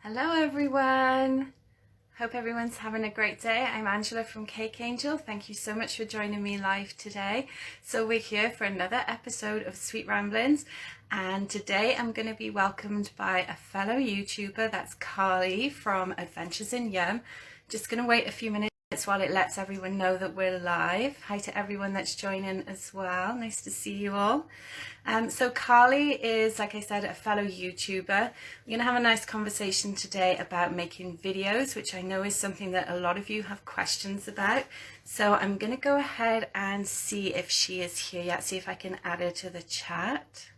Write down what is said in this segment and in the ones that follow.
Hello everyone! Hope everyone's having a great day. I'm Angela from Cake Angel. Thank you so much for joining me live today. So we're here for another episode of Sweet Ramblings, and today I'm going to be welcomed by a fellow YouTuber. That's Carly from Adventures in Yum. Just going to wait a few minutes while it lets everyone know that we're live. Hi to everyone that's joining as well. Nice to see you all. So Carly is, like I said, a fellow YouTuber. We're going to have a nice conversation today about making videos, which I know is something that a lot of you have questions about. So I'm going to go ahead and see if she is here yet, see if I can add her to the chat.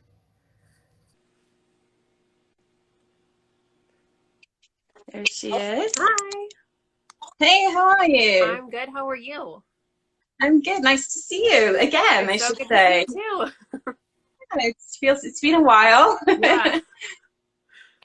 There she is. Hi. Hey, how are you? I'm good. How are you? I'm good. Nice to see you again, I It's so should good to see say. you too. It's been a while. Yeah.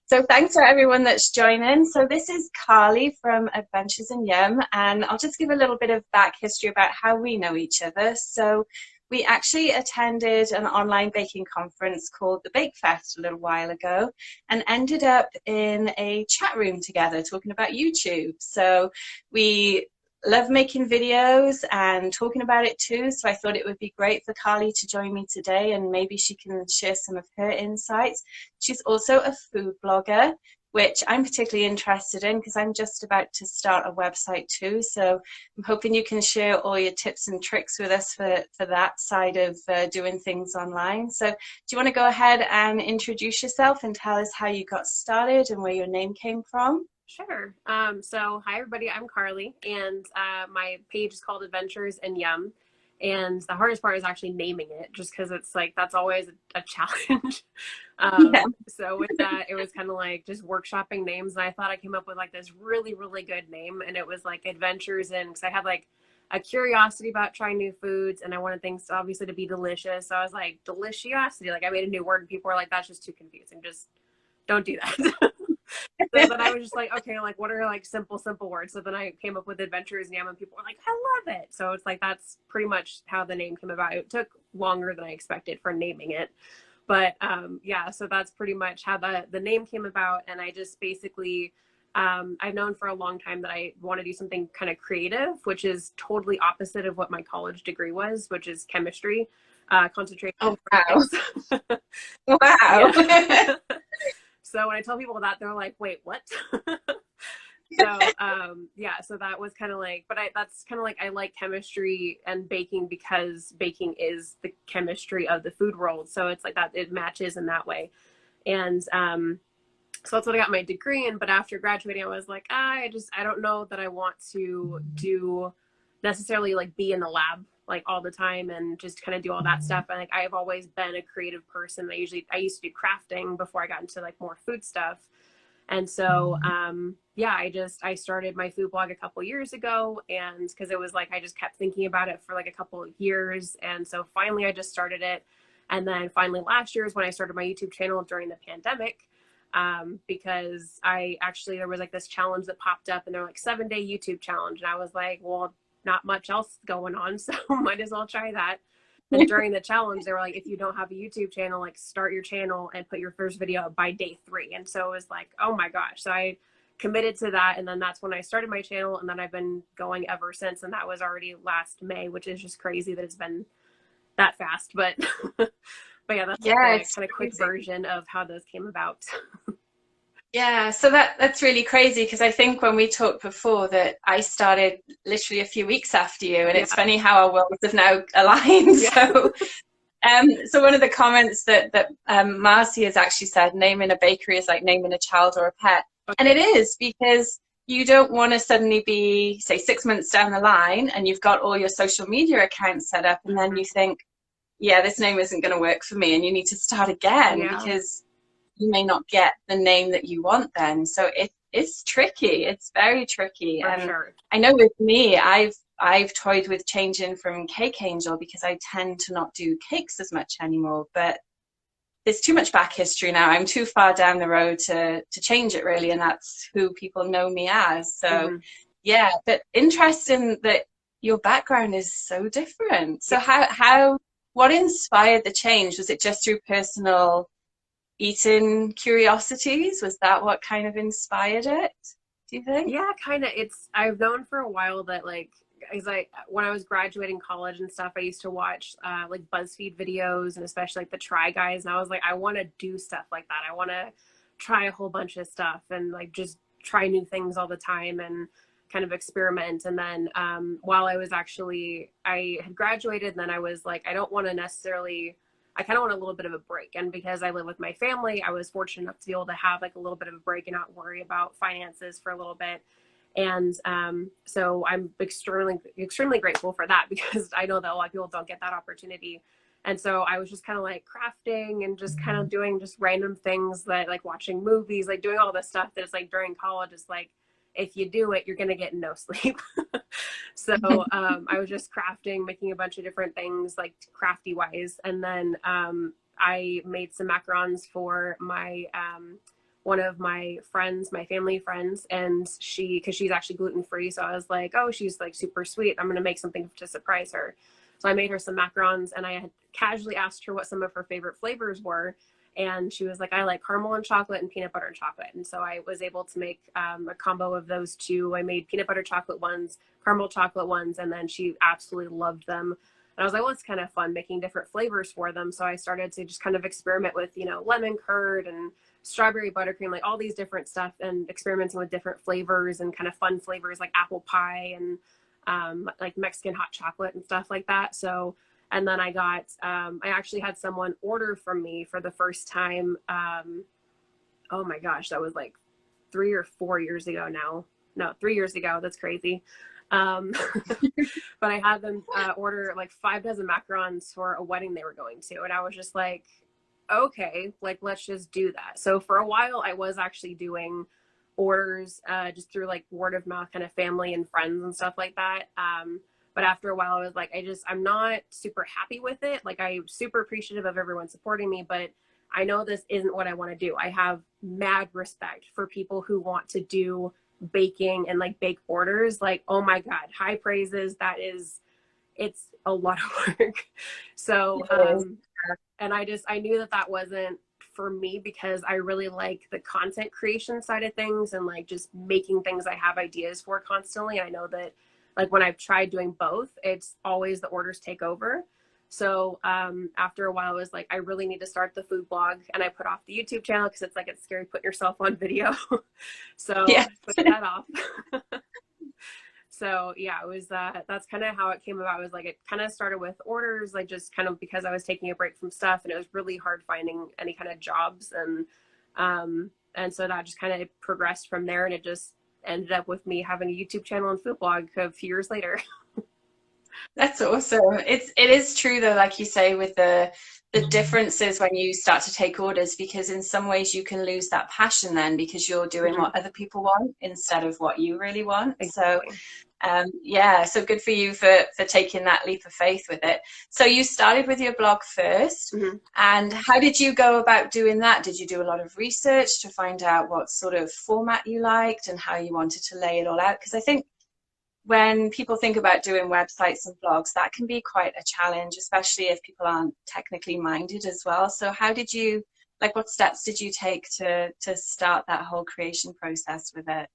So thanks for everyone that's joining. So this is Carly from Adventures in Yum, and I'll just give a little bit of back history about how we know each other. So we actually attended an online baking conference called the Bake Fest a little while ago and ended up in a chat room together talking about YouTube. So we love making videos and talking about it too, so I thought it would be great for Carly to join me today and maybe she can share some of her insights. She's also a food blogger, which I'm particularly interested in because I'm just about to start a website too, so I'm hoping you can share all your tips and tricks with us for that side of doing things online. So do you want to go ahead and introduce yourself and tell us how you got started and where your name came from? Sure. So hi everybody, I'm Carly, and my page is called Adventures in Yum. And the hardest part is actually naming it, just because it's like that's always a challenge. Yeah. So with that, it was kind of like just workshopping names, and I thought I came up with like this really, really good name, and it was like Adventures in, because I had like a curiosity about trying new foods, and I wanted things obviously to be delicious. So I was like, deliciosity. Like I made a new word, and people were like, that's just too confusing. Just don't do that. So then I was just like, okay, like what are like simple words? So then I came up with Adventures in Yum, and people were like, I love it. So it's like that's pretty much how the name came about. It took longer than I expected for naming it. But yeah, so that's pretty much how the name came about. And I just basically I've known for a long time that I want to do something kind of creative, which is totally opposite of what my college degree was, which is chemistry, concentration Oh, in wow. physics. Wow. Yeah. So when I tell people that, they're like, wait, what? So yeah, so that was kind of like, but that's kind of like I like chemistry and baking because baking is the chemistry of the food world. So it's like that, it matches in that way. And so that's what I got my degree in. But after graduating, I was like, I don't know that I want to do necessarily like be in the lab like all the time and just kind of do all that stuff. And like I've always been a creative person. I used to do crafting before I got into like more food stuff. And so yeah, I started my food blog a couple years ago, and because it was like I just kept thinking about it for like a couple of years. And so finally I just started it. And then finally last year is when I started my YouTube channel during the pandemic. Because there was like this challenge that popped up, and they're like 7-day YouTube challenge. And I was like, well, not much else going on, so might as well try that. And during the challenge, they were like, if you don't have a YouTube channel, like start your channel and put your first video up by day 3. And so it was like, oh my gosh. So I committed to that. And then that's when I started my channel. And then I've been going ever since. And that was already last May, which is just crazy that it's been that fast. But, but yeah, that's Yeah, the it's kind of quick crazy. version of how those came about. Yeah, so that's really crazy because I think when we talked before that I started literally a few weeks after you, and Yeah. it's funny how our worlds have now aligned. Yeah. So one of the comments that Marcy has actually said, naming a bakery is like naming a child or a pet, and Okay. it is because you don't want to suddenly be, say, 6 months down the line and you've got all your social media accounts set up, and then Mhm. you think, yeah, this name isn't going to work for me, and you need to start again Yeah, because you may not get the name that you want then. So it's tricky. It's very tricky. for And sure. I know with me, I've toyed with changing from Cake Angel because I tend to not do cakes as much anymore. But there's too much back history now. I'm too far down the road to change it really, and that's who people know me as. So Hmm. yeah, but interesting that your background is so different. Yeah. So how what inspired the change? Was it just through personal eating curiosities? Was that what kind of inspired it, do you think? Yeah, kind of. I've known for a while that like, as when I was graduating college and stuff, I used to watch like BuzzFeed videos and especially like the Try Guys. And I was like, I want to do stuff like that. I want to try a whole bunch of stuff and like just try new things all the time and kind of experiment. And then while I had graduated, and then I was like, I don't want to necessarily, I kind of want a little bit of a break. And because I live with my family, I was fortunate enough to be able to have like a little bit of a break and not worry about finances for a little bit. And so I'm extremely grateful for that, because I know that a lot of people don't get that opportunity. And so I was just kind of like crafting and just kind of doing just random things, that like watching movies, like doing all this stuff that's like during college is like, if you do it, you're going to get no sleep. So I was just crafting, making a bunch of different things like crafty wise. And then I made some macarons for my one of my friends, my family friends, and because she's actually gluten-free. So I was like, oh, she's like super sweet, I'm going to make something to surprise her. So I made her some macarons, and I had casually asked her what some of her favorite flavors were. And she was like, I like caramel and chocolate and peanut butter and chocolate. And so I was able to make a combo of those two. I made peanut butter chocolate ones, caramel chocolate ones, and then she absolutely loved them. And I was like, well, it's kind of fun making different flavors for them. So I started to just kind of experiment with, lemon curd and strawberry buttercream, like all these different stuff, and experimenting with different flavors and kind of fun flavors like apple pie and like Mexican hot chocolate and stuff like that. So, and then I actually had someone order from me for the first time. Oh my gosh, that was like 3 or 4 years ago now. No, 3 years ago. That's crazy. But I had them order like 5 dozen macarons for a wedding they were going to. And I was just like, okay, like, let's just do that. So for a while I was actually doing orders just through like word of mouth, kind of family and friends and stuff like that. But after a while I was like, I'm not super happy with it. Like, I'm super appreciative of everyone supporting me, but I know this isn't what I want to do. I have mad respect for people who want to do baking and like bake orders. Like, oh my God, high praises. It's a lot of work. So, and I knew that wasn't for me, because I really like the content creation side of things and like just making things I have ideas for constantly. I know that like when I've tried doing both, it's always the orders take over. So after a while, I was like, I really need to start the food blog, and I put off the YouTube channel because it's like, it's scary putting yourself on video. So Yeah. I put that off. So yeah, it was that's kind of how it came about. It was like, it kind of started with orders, like just kind of because I was taking a break from stuff, and it was really hard finding any kind of jobs, and so that just kind of progressed from there, and it just ended up with me having a YouTube channel and food blog a few years later. That's awesome. It is true though, like you say, with the differences when you start to take orders, because in some ways you can lose that passion then, because you're doing what other people want instead of what you really want. Exactly. So yeah, so good for you for taking that leap of faith with it. So you started with your blog first, and how did you go about doing that? Did you do a lot of research to find out what sort of format you liked and how you wanted to lay it all out? Because I think when people think about doing websites and blogs, that can be quite a challenge, especially if people aren't technically minded as well. So how did you, like, what steps did you take to start that whole creation process with it?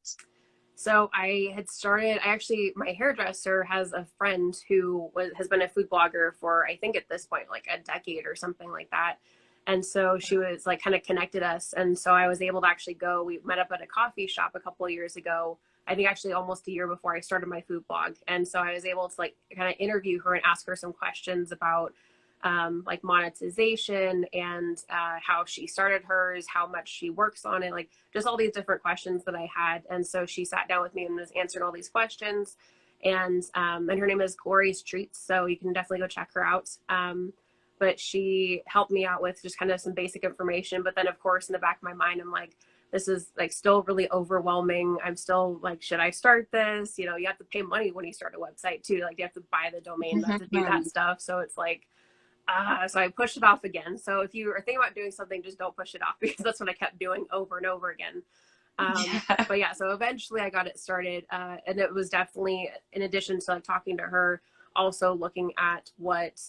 So my hairdresser has a friend who has been a food blogger for, I think at this point, like a decade or something like that. And so she was like kind of connected us. And so I was able to actually we met up at a coffee shop a couple of years ago, I think actually almost a year before I started my food blog. And so I was able to like kind of interview her and ask her some questions about like monetization and how she started hers, how much she works on it, like just all these different questions that I had. And so she sat down with me and was answering all these questions. And her name is Glorious Treats, so you can definitely go check her out. But she helped me out with just kind of some basic information. But then, of course, in the back of my mind, I'm like, this is like still really overwhelming. I'm still like, should I start this? You have to pay money when you start a website too. Like, you have to buy the domain to do that stuff. So it's like, so I pushed it off again. So if you are thinking about doing something, just don't push it off, because that's what I kept doing over and over again. But yeah, so eventually I got it started. And it was definitely, in addition to like talking to her, also looking at what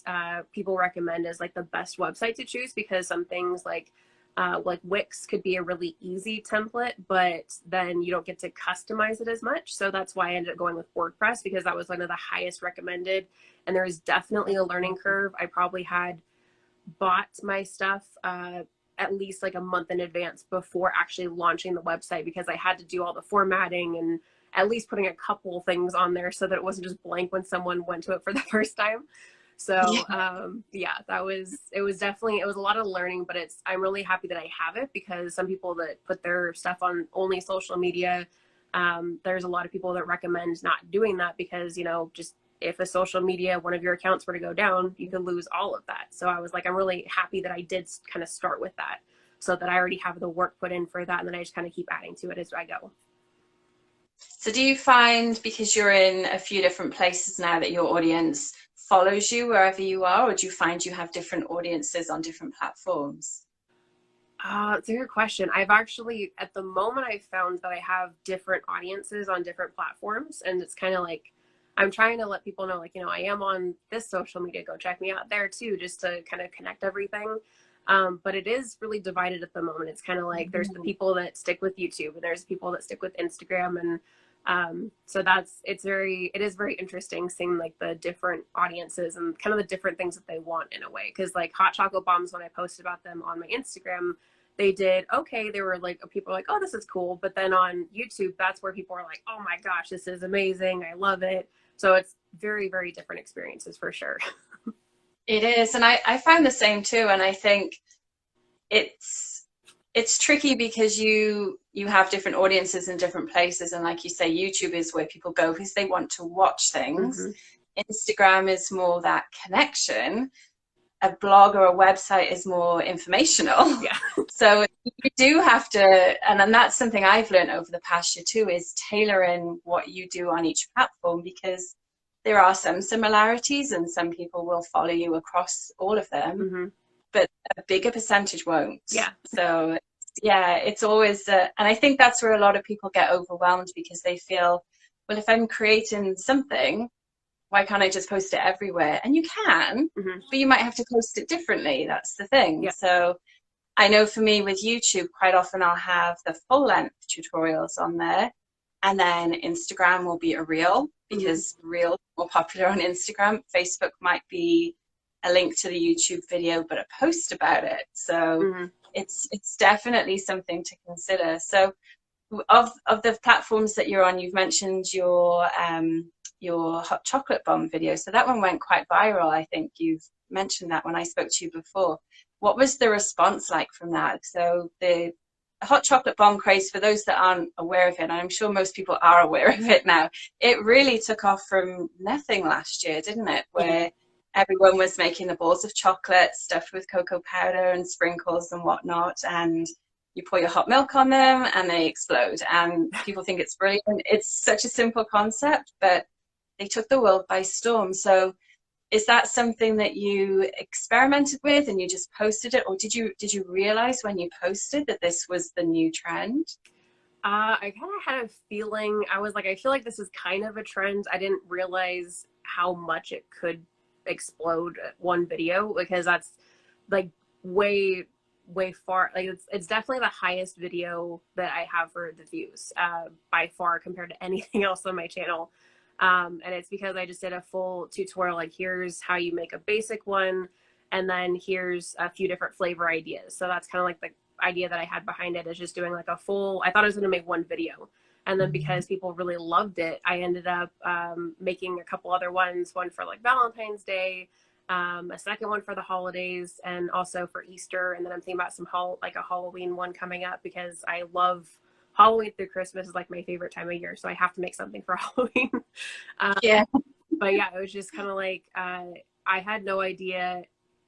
people recommend as like the best website to choose, because some things like Like Wix could be a really easy template, but then you don't get to customize it as much. So that's why I ended up going with WordPress, because that was one of the highest recommended. And there is definitely a learning curve. I probably had bought my stuff at least like a month in advance before actually launching the website, because I had to do all the formatting and at least putting a couple things on there so that it wasn't just blank when someone went to it for the first time. So yeah, it was definitely, it was a lot of learning, but I'm really happy that I have it, because some people that put their stuff on only social media, there's a lot of people that recommend not doing that, because, you know, just if a social media, one of your accounts were to go down, you could lose all of that. So I was like, I'm really happy that I did kind of start with that, so that I already have the work put in for that. And then I just kind of keep adding to it as I go. So do you find, because you're in a few different places now, that your audience follows you wherever you are, or do you find you have different audiences on different platforms? It's a good question. I've actually, at the moment, I found that I have different audiences on different platforms. And it's kind of like, I'm trying to let people know, like, you know, I am on this social media, go check me out there too, just to kind of connect everything. But it is really divided at the moment. It's kind of like, there's the people that stick with YouTube, and there's people that stick with Instagram. And so it is very interesting seeing like the different audiences and kind of the different things that they want in a way. Cause like hot chocolate bombs, when I posted about them on my Instagram, they did okay. They were like, people were like, oh, this is cool. But then on YouTube, that's where people are like, oh my gosh, this is amazing. I love it. So it's very, very different experiences for sure. It is, and I find the same too. And I think it's tricky because you have different audiences in different places, and like you say, YouTube is where people go because they want to watch things. Instagram is more that connection. A blog or a website is more informational. Yeah. So you do have to, and that's something I've learned over the past year too, is tailoring what you do on each platform, because there are some similarities and some people will follow you across all of them, but a bigger percentage won't. Yeah. So yeah, it's always, and I think that's where a lot of people get overwhelmed, because they feel, well, if I'm creating something, why can't I just post it everywhere? And you can, but you might have to post it differently. That's the thing. Yeah. So I know for me with YouTube, quite often I'll have the full length tutorials on there, and then Instagram will be a reel, because reels are more popular on Instagram. Facebook might be a link to the YouTube video, but a post about it. So it's definitely something to consider. So of the platforms that you're on, you've mentioned your hot chocolate bomb video. So that one went quite viral. I think you've mentioned that when I spoke to you before. What was the response like from that? So the hot chocolate bomb craze, for those that aren't aware of it, and I'm sure most people are aware of it now, it really took off from nothing last year, didn't it? Where everyone was making the balls of chocolate stuffed with cocoa powder and sprinkles and whatnot, and you pour your hot milk on them and they explode, and people think it's brilliant. It's such a simple concept, but they took the world by storm. So is that something that you experimented with and you just posted it, or did you realize when you posted that this was the new trend? I kind of had a feeling. I was like, I feel like this is kind of a trend. I didn't realize how much it could explode one video, because that's like way far. Like it's definitely the highest video that I have for the views by far, compared to anything else on my channel. And it's because I just did a full tutorial, like here's how you make a basic one, and then here's a few different flavor ideas. So that's kind of like the idea that I had behind it, is just doing like a full, I thought I was going to make one video. And then because people really loved it, I ended up making a couple other ones, one for like Valentine's Day, a second one for the holidays, and also for Easter. And then I'm thinking about like a Halloween one coming up, because I love Halloween through Christmas is like my favorite time of year. So I have to make something for Halloween. Yeah. But yeah, it was just kind of like, I had no idea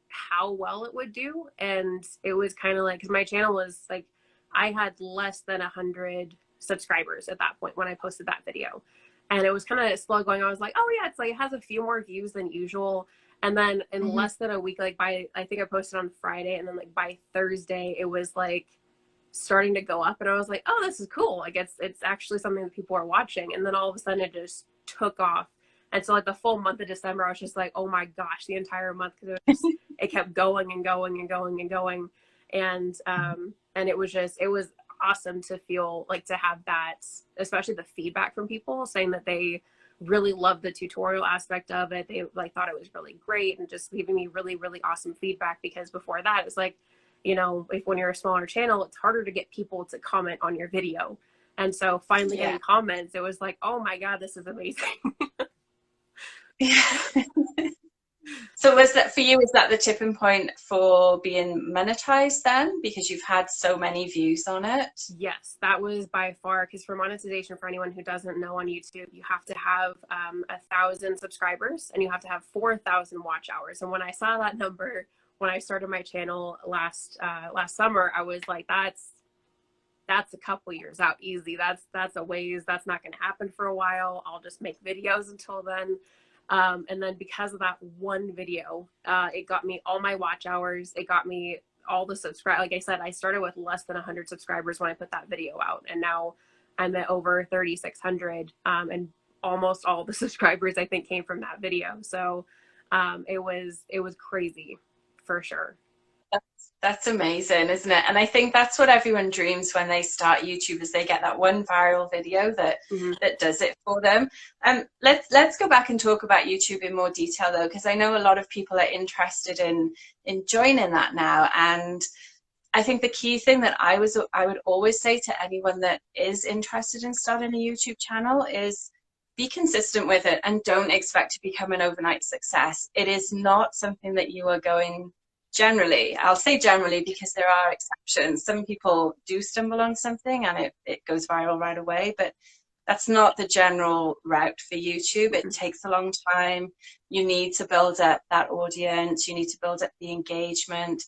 how well it would do. And it was kind of like, because my channel was like, I had less than 100 subscribers at that point when I posted that video. And it was kind of slow going. I was like, oh yeah, it's like, it has a few more views than usual. And then in less than a week, like I think I posted on Friday, and then like by Thursday, it was like starting to go up. And I was like, oh, this is cool. Like it's actually something that people are watching. And then all of a sudden it just took off. And so like the full month of December, I was just like, oh my gosh, the entire month, because it kept going and going and going and going. And it was awesome to feel like, to have that, especially the feedback from people saying that they really loved the tutorial aspect of it. They like thought it was really great, and just giving me really, really awesome feedback, because before that it's like, you know, if when you're a smaller channel, it's harder to get people to comment on your video. And so finally getting comments, it was like, oh my God, this is amazing. So was that for you, was that the tipping point for being monetized then? Because you've had so many views on it? Yes, that was by far, because for monetization, for anyone who doesn't know, on YouTube, you have to have 1,000 subscribers and you have to have 4,000 watch hours. And when I saw that number, when I started my channel last summer, I was like, that's a couple years out easy. That's a ways. That's not going to happen for a while. I'll just make videos until then. And then because of that one video, it got me all my watch hours. It got me all the subscribe. Like I said, I started with less than 100 subscribers when I put that video out, and now I'm at over 3,600. And almost all the subscribers, I think, came from that video. So it was crazy, for sure. That's amazing, isn't it? And I think that's what everyone dreams when they start YouTube, is they get that one viral video that that does it for them. Let's go back and talk about YouTube in more detail though, because I know a lot of people are interested in joining that now. And I think the key thing that I would always say to anyone that is interested in starting a YouTube channel is be consistent with it, and don't expect to become an overnight success. It is not something that you are going. Generally, I'll say generally because there are exceptions. Some people do stumble on something and it goes viral right away, but that's not the general route for YouTube. It takes a long time. You need to build up that audience. You need to build up the engagement.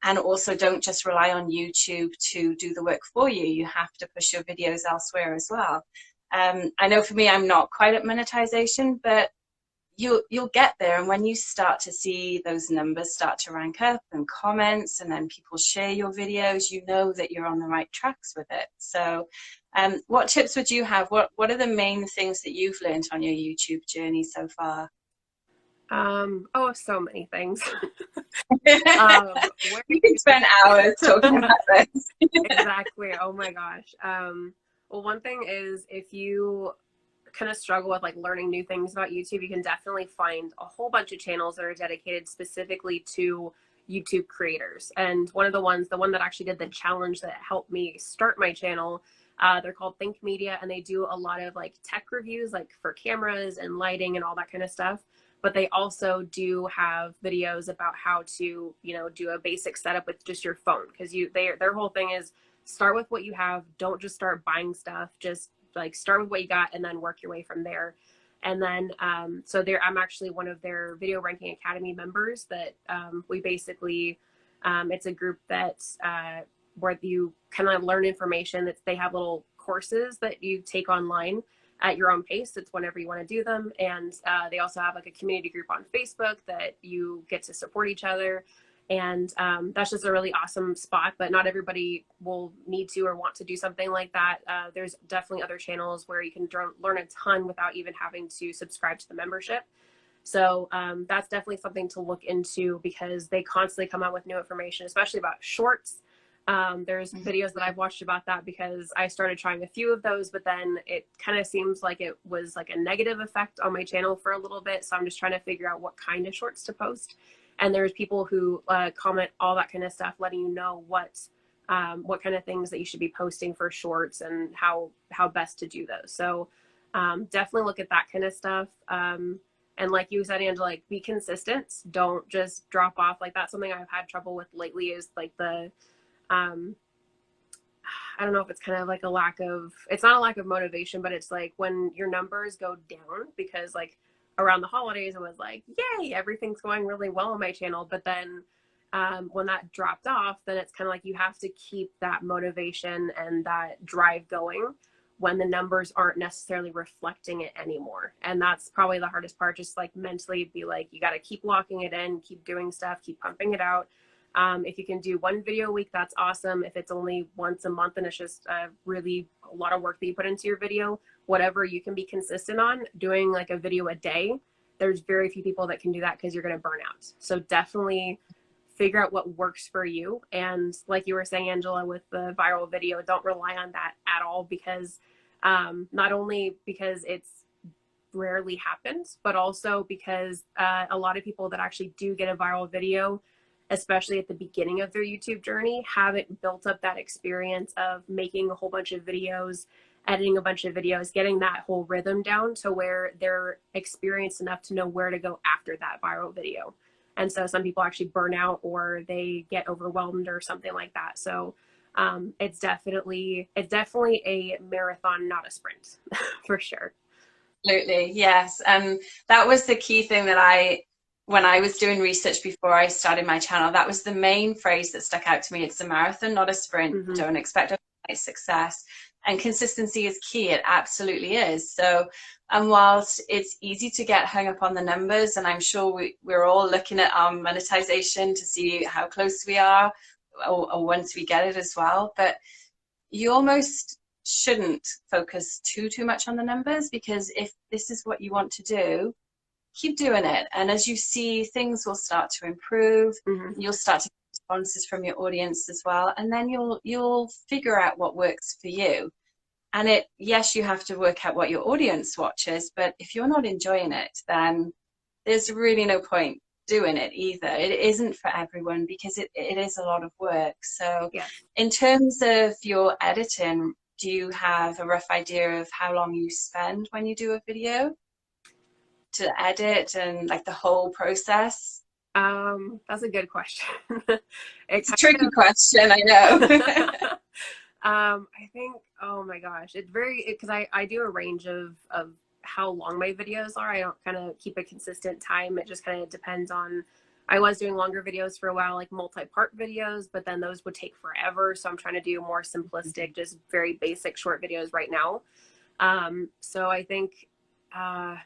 And also, don't just rely on YouTube to do the work for you. You have to push your videos elsewhere as well. I know for me, I'm not quite at monetization, but you'll get there. And when you start to see those numbers start to rank up and comments, and then people share your videos, you know that you're on the right tracks with it. So what tips would you have? What are the main things that you've learned on your YouTube journey so far? Oh, so many things. We can spend hours talking about this. Exactly. Oh my gosh. Well, one thing is, if you kind of struggle with like learning new things about YouTube, you can definitely find a whole bunch of channels that are dedicated specifically to YouTube creators. And one of the one that actually did the challenge that helped me start my channel, they're called Think Media, and they do a lot of like tech reviews, like for cameras and lighting and all that kind of stuff. But they also do have videos about how to, you know, do a basic setup with just your phone, because their whole thing is start with what you have. Don't just start buying stuff. Just like start with what you got and then work your way from there. And then so I'm actually one of their Video Ranking Academy members. That we basically it's a group that where you kind of learn information. That they have little courses that you take online at your own pace. It's whenever you want to do them. And they also have like a community group on Facebook that you get to support each other. And that's just a really awesome spot, but not everybody will need to or want to do something like that. There's definitely other channels where you can learn a ton without even having to subscribe to the membership. So that's definitely something to look into, because they constantly come out with new information, especially about shorts. There's videos that I've watched about that, because I started trying a few of those, but then it kind of seems like it was like a negative effect on my channel for a little bit. So I'm just trying to figure out what kind of shorts to post. And there's people who comment all that kind of stuff, letting you know what kind of things that you should be posting for shorts and how best to do those. So definitely look at that kind of stuff. And like you said, Angela, like be consistent. Don't just drop off. Like that's something I've had trouble with lately, is like the I don't know if it's kind of like it's not a lack of motivation, but it's like when your numbers go down, because like around the holidays, it was like, yay, everything's going really well on my channel. But then when that dropped off, then it's kind of like you have to keep that motivation and that drive going when the numbers aren't necessarily reflecting it anymore. And that's probably the hardest part, just like mentally be like, you got to keep locking it in, keep doing stuff, keep pumping it out. If you can do one video a week, that's awesome. If it's only once a month and it's just really a lot of work that you put into your video, whatever you can be consistent on, doing like a video a day, there's very few people that can do that, because you're going to burn out. So definitely figure out what works for you. And like you were saying, Angela, with the viral video, don't rely on that at all, because not only because it's rarely happens, but also because a lot of people that actually do get a viral video, especially at the beginning of their YouTube journey, haven't built up that experience of making a whole bunch of videos, editing a bunch of videos, getting that whole rhythm down to where they're experienced enough to know where to go after that viral video. And so some people actually burn out, or they get overwhelmed or something like that. So it's definitely a marathon, not a sprint, for sure. Absolutely, yes. And that was the key thing that when I was doing research before I started my channel, that was the main phrase that stuck out to me. It's a marathon, not a sprint. Mm-hmm. Don't expect overnight success. And consistency is key. It absolutely is. So, and whilst it's easy to get hung up on the numbers, and I'm sure we're all looking at our monetization to see how close we are, or once we get it as well, but you almost shouldn't focus too much on the numbers, because if this is what you want to do, keep doing it. And as you see, things will start to improve. Mm-hmm. You'll start to get responses from your audience as well, and then you'll figure out what works for you. And yes, you have to work out what your audience watches, but if you're not enjoying it, then there's really no point doing it either. It isn't for everyone, because it is a lot of work. So Yeah. in terms of your editing, do you have a rough idea of how long you spend when you do a video to edit, and like the whole process? That's a good question. It's a tricky question, I know. I think, oh my gosh, it's because I do a range of how long my videos are. I don't kind of keep a consistent time. It just kind of depends on, I was doing longer videos for a while, like multi-part videos, but then those would take forever. So I'm trying to do more simplistic, just very basic short videos right now. So I think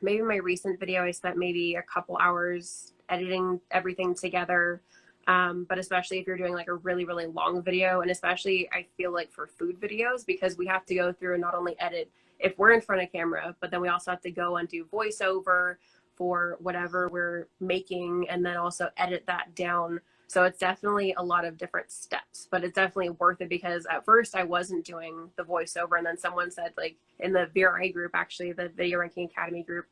maybe my recent video, I spent maybe a couple hours editing everything together. But especially if you're doing like a really, really long video, and especially I feel like for food videos, because we have to go through and not only edit if we're in front of camera, but then we also have to go and do voiceover for whatever we're making, and then also edit that down. So it's definitely a lot of different steps, but it's definitely worth it, because at first I wasn't doing the voiceover, and then someone said, like in the VRA group, actually the Video Ranking Academy group,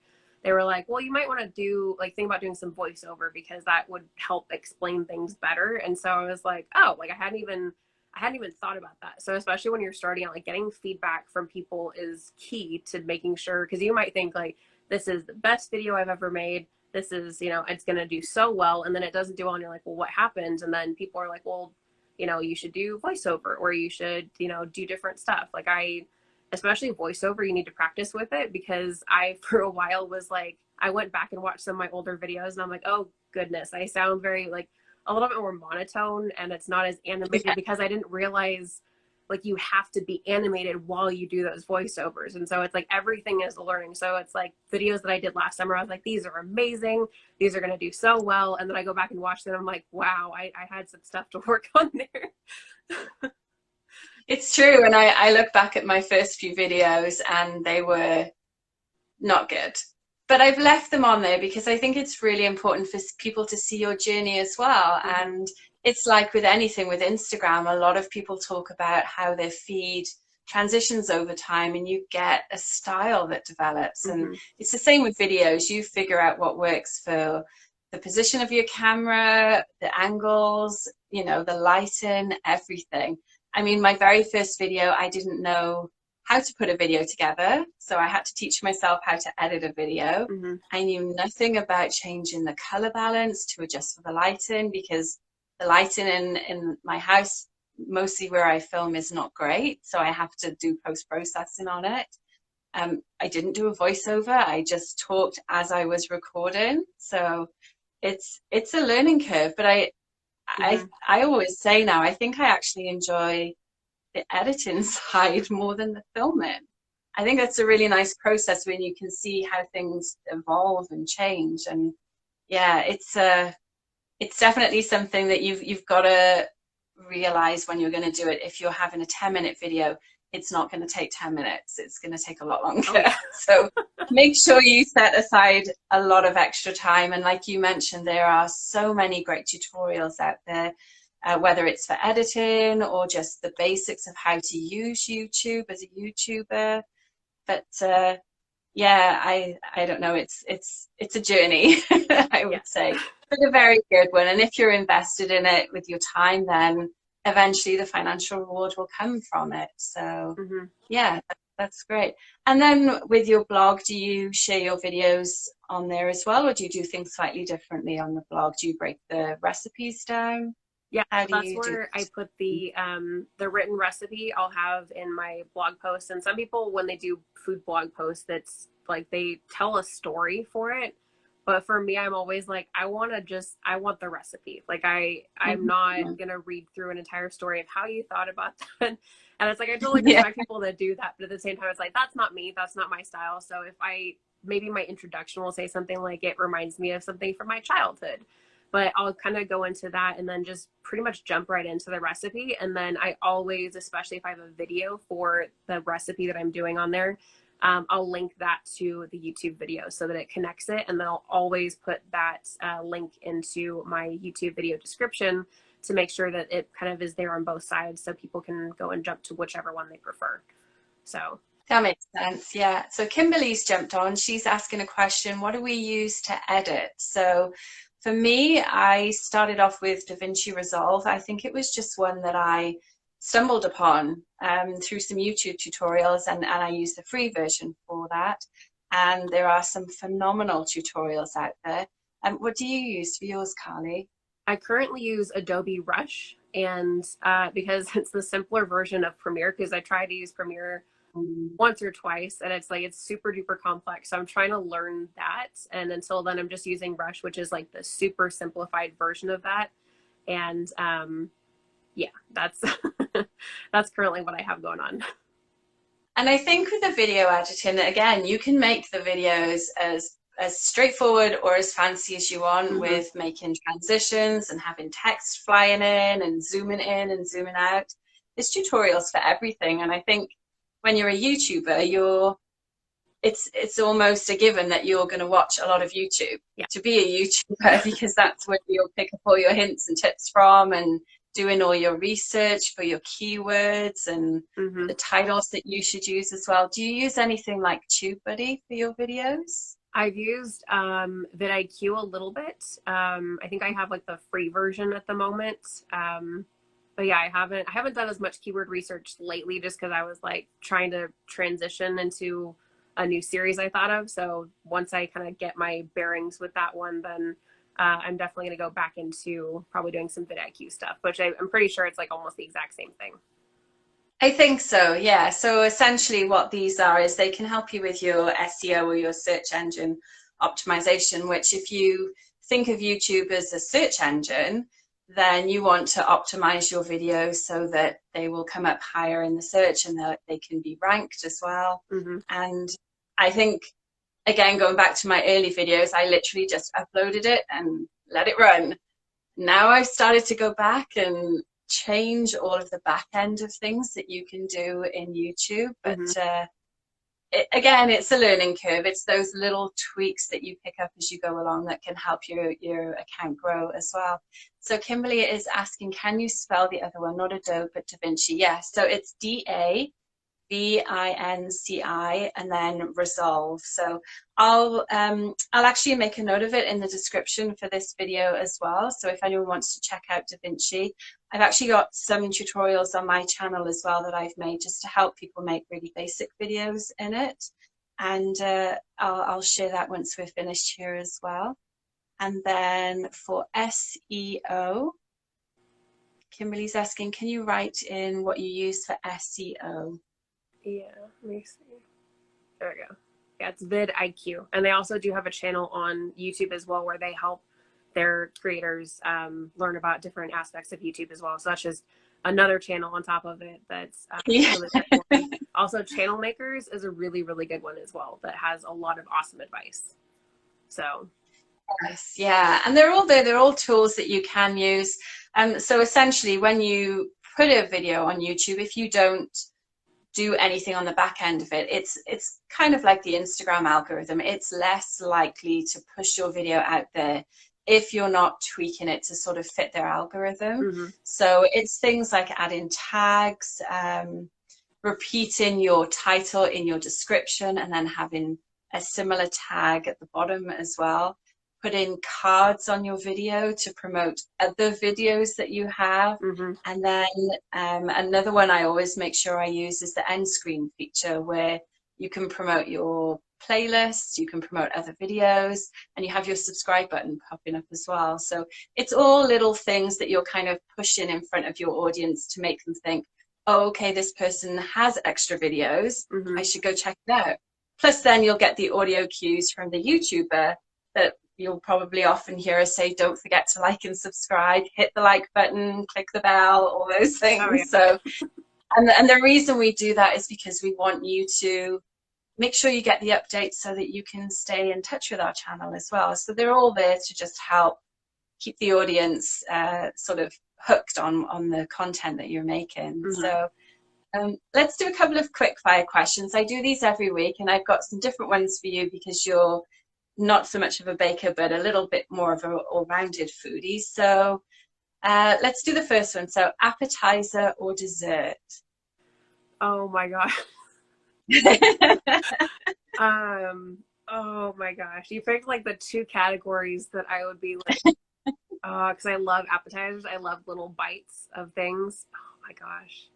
they were like, well, you might want to think about doing some voiceover, because that would help explain things better. And so I was like, oh, like I hadn't even thought about that. So especially when you're starting out, like getting feedback from people is key to making sure, because you might think like, this is the best video I've ever made. This is, it's going to do so well. And then it doesn't do well. And you're like, well, what happened? And then people are like, well, you should do voiceover, or you should, do different stuff. Like especially voiceover, you need to practice with it, because I, for a while, was like, I went back and watched some of my older videos, and I'm like, oh goodness, I sound very like a little bit more monotone, and it's not as animated, Yeah. because I didn't realize like you have to be animated while you do those voiceovers. And so it's like everything is a learning. So it's like videos that I did last summer, I was like, these are amazing, these are going to do so well. And then I go back and watch them, I'm like, wow, I had some stuff to work on there. It's true. And I look back at my first few videos, and they were not good. But I've left them on there because I think it's really important for people to see your journey as well. Mm-hmm. And it's like with anything with Instagram, a lot of people talk about how their feed transitions over time, and you get a style that develops. Mm-hmm. And it's the same with videos. You figure out what works for the position of your camera, the angles, the lighting, everything. I mean, my very first video, I didn't know how to put a video together, so I had to teach myself how to edit a video. Mm-hmm. I knew nothing about changing the color balance to adjust for the lighting, because the lighting in my house, mostly where I film, is not great, so I have to do post-processing on it. I didn't do a voiceover, I just talked as I was recording, so it's a learning curve. But I always say now, I think I actually enjoy the editing side more than the filming. I think that's a really nice process when you can see how things evolve and change. And yeah, it's definitely something that you've got to realize when you're going to do it. If you're having a 10-minute video, it's not going to take 10 minutes. It's going to take a lot longer. Oh yeah. So make sure you set aside a lot of extra time. And like you mentioned, there are so many great tutorials out there, whether it's for editing or just the basics of how to use YouTube as a YouTuber. But yeah, I don't know. It's a journey, I Yeah. would say, but a very good one. And if you're invested in it with your time, then eventually the financial reward will come from it. So Hmm. yeah, that's great. And then with your blog, do you share your videos on there as well, or do you do things slightly differently on the blog? Do you break the recipes down? Yeah, How do that's you do where I it? put the written recipe I'll have in my blog post. And some people, when they do food blog posts, that's like they tell a story for it. But for me, I'm always like, I want the recipe. Like I'm not Mhm. gonna read through an entire story of how you thought about that. And it's like I totally Yeah. respect people that do that, but at the same time, it's like that's not me. That's not my style. So if I maybe my introduction will say something like it reminds me of something from my childhood, but I'll kind of go into that and then just pretty much jump right into the recipe. And then I always, especially if I have a video for the recipe that I'm doing on there, I'll link that to the YouTube video so that it connects it. And then I'll always put that link into my YouTube video description to make sure that it kind of is there on both sides so people can go and jump to whichever one they prefer. So That makes sense. Yeah. So Kimberly's jumped on. She's asking a question. What do we use to edit? So for me, I started off with DaVinci Resolve. I think it was just one that I stumbled upon through some YouTube tutorials, and I use the free version for that. And there are some phenomenal tutorials out there. What do you use for yours, Carly? I currently use Adobe Rush, and because it's the simpler version of Premiere, because I tried to use Premiere Mm. once or twice and it's like it's super duper complex, so I'm trying to learn that, and until then I'm just using Rush, which is like the super simplified version of that. And yeah, that's that's currently what I have going on. And I think with the video editing, again, you can make the videos as straightforward or as fancy as you want Hmm. with making transitions and having text flying in and zooming out. There's tutorials for everything. And I think when you're a YouTuber, it's almost a given that you're going to watch a lot of YouTube Yeah. to be a YouTuber because that's where you'll pick up all your hints and tips from and doing all your research for your keywords and Hmm. the titles that you should use as well. Do you use anything like TubeBuddy for your videos? I've used vidIQ a little bit. I think I have like the free version at the moment. But yeah, I haven't done as much keyword research lately just because I was like trying to transition into a new series I thought of. So once I kind of get my bearings with that one, then I'm definitely going to go back into probably doing some vidIQ stuff, which I'm pretty sure it's like almost the exact same thing. I think so, yeah. So essentially what these are is they can help you with your SEO or your search engine optimization, which if you think of YouTube as a search engine, then you want to optimize your videos so that they will come up higher in the search and that they can be ranked as well. Hmm. And I think, again, going back to my early videos, I literally just uploaded it and let it run. Now I've started to go back and change all of the back end of things that you can do in YouTube. But Hmm. again, it's a learning curve. It's those little tweaks that you pick up as you go along that can help your account grow as well. So Kimberly is asking, can you spell the other one? Not Adobe, but DaVinci. Yes. So it's DaVinci and then Resolve. So I'll actually make a note of it in the description for this video as well. So if anyone wants to check out DaVinci, I've actually got some tutorials on my channel as well that I've made just to help people make really basic videos in it. And I'll share that once we're finished here as well. And then for SEO, Kimberly's asking, can you write in what you use for SEO? Yeah, let me see. There we go. Yeah, it's vidIQ. And they also do have a channel on YouTube as well where they help their creators learn about different aspects of YouTube as well. So that's just another channel on top of it that's Yeah. really great one. Also, Channel Makers is a really, really good one as well that has a lot of awesome advice. So, Yes, yeah, and they're all there. They're all tools that you can use. So essentially, when you put a video on YouTube, if you don't do anything on the back end of it, it's kind of like the Instagram algorithm. It's less likely to push your video out there if you're not tweaking it to sort of fit their algorithm. Mm-hmm. So it's things like adding tags, repeating your title in your description, and then having a similar tag at the bottom as well. Put in cards on your video to promote other videos that you have. Mm-hmm. And then another one I always make sure I use is the end screen feature, where you can promote your playlist, you can promote other videos, and you have your subscribe button popping up as well. So it's all little things that you're kind of pushing in front of your audience to make them think, oh, okay, this person has extra videos. Mm-hmm. I should go check it out. Plus, then you'll get the audio cues from the YouTuber that you'll probably often hear us say, don't forget to like and subscribe, hit the like button, click the bell, all those things. Oh, yeah. So, and the reason we do that is because we want you to make sure you get the updates so that you can stay in touch with our channel as well. So they're all there to just help keep the audience sort of hooked on the content that you're making. Mm-hmm. So let's do a couple of quick fire questions. I do these every week, and I've got some different ones for you because you're not so much of a baker, but a little bit more of an all-rounded foodie. So let's do the first one. So appetizer or dessert? Oh my gosh. Oh my gosh. You picked like the two categories that I would be like, because I love appetizers. I love little bites of things. Oh my gosh.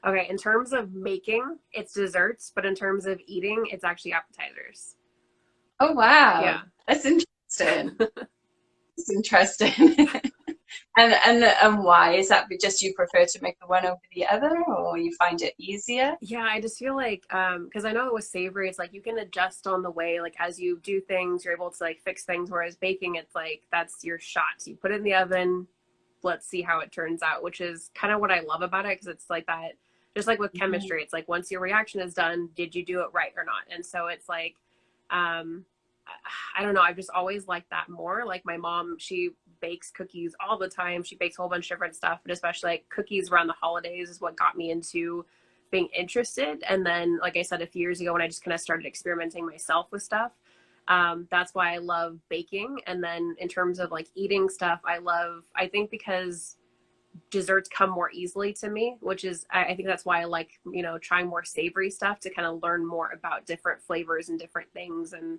Okay, in terms of making, it's desserts, but in terms of eating, it's actually appetizers. Oh, wow. Yeah. That's interesting. That's interesting. And why? Is that just you prefer to make the one over the other, or you find it easier? Yeah, I just feel like, because I know with savory, it's like you can adjust on the way, like as you do things, you're able to like fix things, whereas baking, it's like that's your shot. You put it in the oven, let's see how it turns out, which is kind of what I love about it, because it's like that, just like with chemistry, it's like once your reaction is done, did you do it right or not? And so it's like, I don't know, I've just always liked that more. Like my mom, she bakes cookies all the time. She bakes a whole bunch of different stuff, but especially like cookies around the holidays is what got me into being interested. And then, like I said, a few years ago when I just kind of started experimenting myself with stuff, that's why I love baking. And then in terms of like eating stuff, I think because desserts come more easily to me, which is, I think that's why I like, trying more savory stuff to kind of learn more about different flavors and different things, and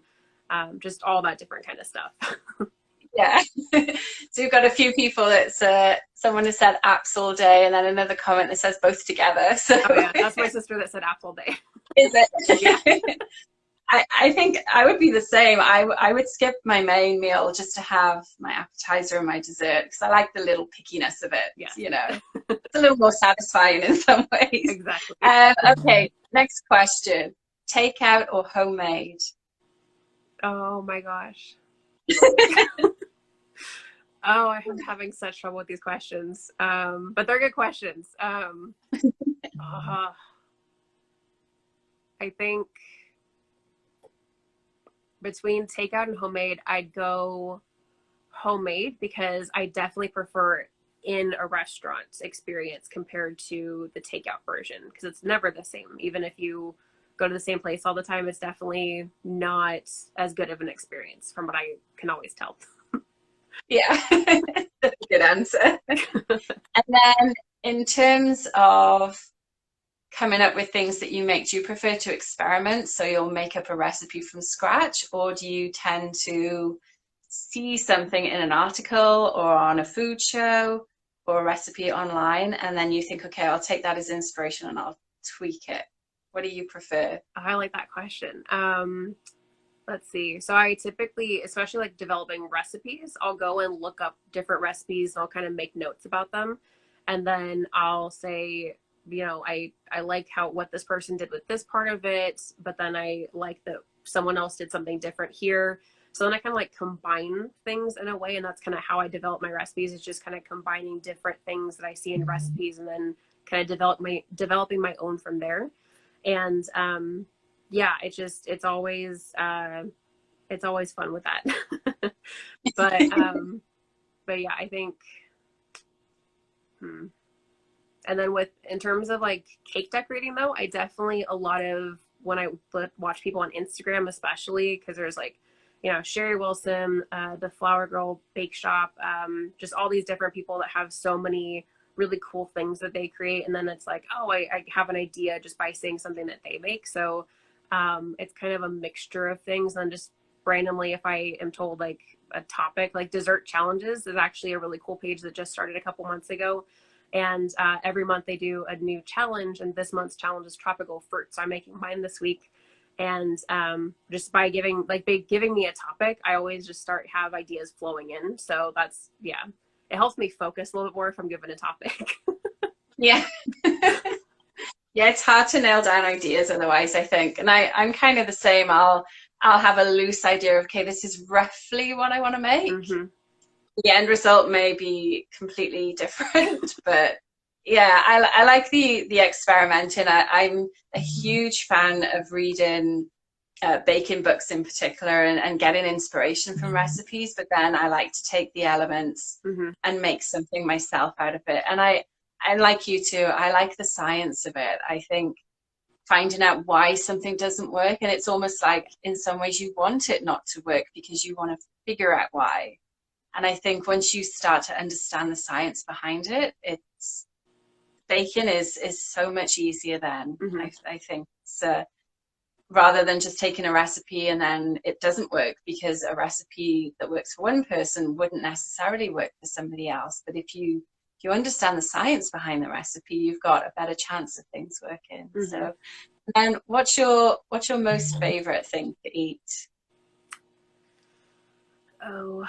just all that different kind of stuff. Yeah. So you've got a few people that's someone has said apps all day, and then another comment that says both together. So oh yeah, that's my sister that said apps all day. Is it? Yeah. I think I would be the same. I would skip my main meal just to have my appetizer and my dessert, because I like the little pickiness of it. Yes. It's a little more satisfying in some ways. Exactly. Okay, next question. Takeout or homemade? Oh my gosh. Oh, I'm having such trouble with these questions. But they're good questions. I think between takeout and homemade, I'd go homemade, because I definitely prefer in a restaurant experience compared to the takeout version, because it's never the same. Even if you go to the same place all the time, it's definitely not as good of an experience from what I can always tell. Yeah, that's a good answer. And then in terms of coming up with things that you make, do you prefer to experiment? So you'll make up a recipe from scratch, or do you tend to see something in an article or on a food show or a recipe online, and then you think, okay, I'll take that as inspiration and I'll tweak it? What do you prefer? I like that question. Let's see. So I typically, especially like developing recipes, I'll go and look up different recipes and I'll kind of make notes about them. And then I'll say, I like what this person did with this part of it, but then I like that someone else did something different here. So then I kind of like combine things in a way, and that's kind of how I develop my recipes, is just kind of combining different things that I see in recipes, and then kind of developing my own from there. And yeah, it's always fun with that. but yeah, I think And then in terms of like cake decorating though, I definitely, a lot of, when I watch people on Instagram, especially, because there's like, you know, Sherry Wilson, the Flower Girl Bake Shop, just all these different people that have so many really cool things that they create. And then it's like, oh, I have an idea just by seeing something that they make. So it's kind of a mixture of things. And just randomly, if I am told like a topic, like dessert challenges is actually a really cool page that just started a couple months ago. And every month they do a new challenge. And this month's challenge is tropical fruit. So I'm making mine this week. And just by giving me a topic, I always just have ideas flowing in. So that's, yeah, it helps me focus a little bit more if I'm given a topic. Yeah. Yeah, it's hard to nail down ideas otherwise, I think. And I'm kind of the same. I'll have a loose idea of, okay, this is roughly what I want to make. Mm-hmm. The end result may be completely different, but yeah, I like the experimenting. I'm a huge fan of reading baking books in particular, and getting inspiration from recipes, but then I like to take the elements Mm-hmm. and make something myself out of it. And I like you too, I like the science of it. I think finding out why something doesn't work, and it's almost like in some ways you want it not to work because you want to figure out why. And I think once you start to understand the science behind it, it's baking is so much easier then. Mm-hmm. I think it's rather than just taking a recipe and then it doesn't work, because a recipe that works for one person wouldn't necessarily work for somebody else. But if you understand the science behind the recipe, you've got a better chance of things working. Mm-hmm. So, and what's your most favorite thing to eat? Oh,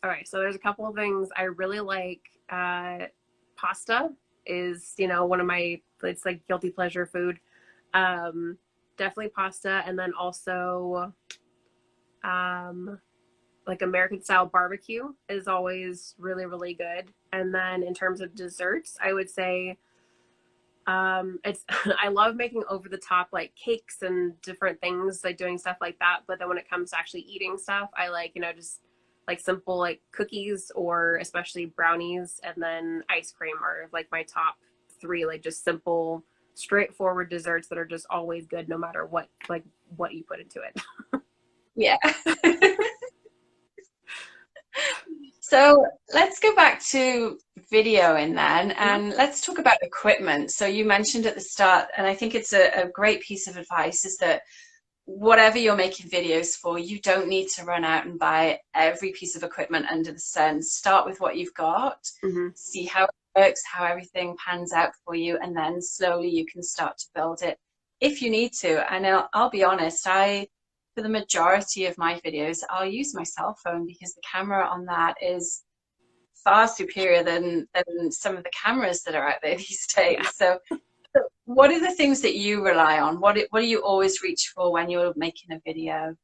all right. So there's a couple of things I really like. Pasta is, you know, one of my, it's like guilty pleasure food. Definitely pasta. And then also, like American style barbecue is always really, really good. And then in terms of desserts, I would say, it's, I love making over the top like cakes and different things, like doing stuff like that. But then when it comes to actually eating stuff, I like, you know, just like simple like cookies, or especially brownies, and then ice cream are like my top three, like just simple, straightforward desserts that are just always good no matter what, like what you put into it. Yeah. So let's go back to videoing then, and let's talk about equipment. So you mentioned at the start, and I think it's a great piece of advice, is that whatever you're making videos for, you don't need to run out and buy every piece of equipment under the sun. Start with what you've got, Mm-hmm. see how it works, how everything pans out for you, and then slowly you can start to build it if you need to. And I'll be honest, for the majority of my videos, I'll use my cell phone because the camera on that is far superior than some of the cameras that are out there these days. Yeah. So what are the things that you rely on? What do you always reach for when you're making a video?